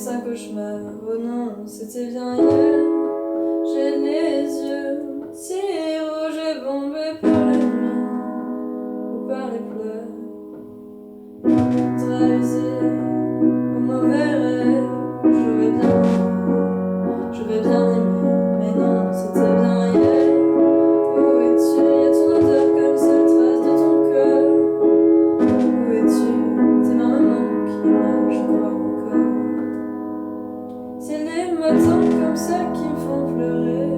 Est-ce un cauchemar? Oh non, c'était bien hier. J'ai les yeux si rouges et bombés par la nuit ou par les pleurs. Trahissé au mauvais rêve, j'aurais bien aimé, mais non, c'était bien hier. Où es-tu? Y'a ton odeur comme seule trace de ton cœur. Où es-tu? Tes mains me manquent, je crois encore. C'est les matins comme ça qui me font pleurer.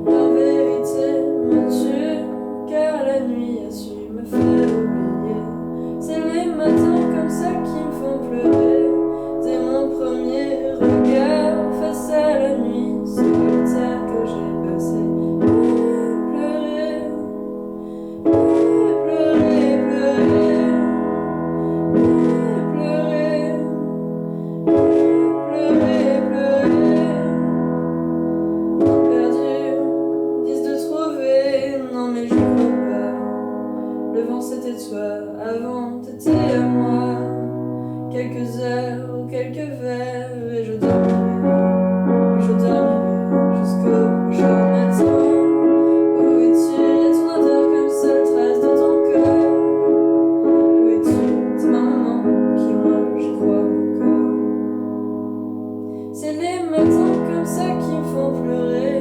Leur vérité me tue, car la nuit a su me faire oublier. C'est les matins comme ça qui me font pleurer. Dès mon premier regard face à la nuit solitaire que j'ai passé. Pleurer, pleurer, pleurer, pleurer, pleurer, pleurer, pleurer. Perdu, disent de trouver, non mais je crois pas. Le vent c'était toi, avant t'étais à moi. Quelques heures ou quelques verres et je dormirai jusqu'au prochain matin. Où es-tu? Y'a ton odeur comme seule trace de ton cœur. Où es-tu? Tes mains me manquent, qui moi je crois encore. C'est les matins comme ça qui me font pleurer.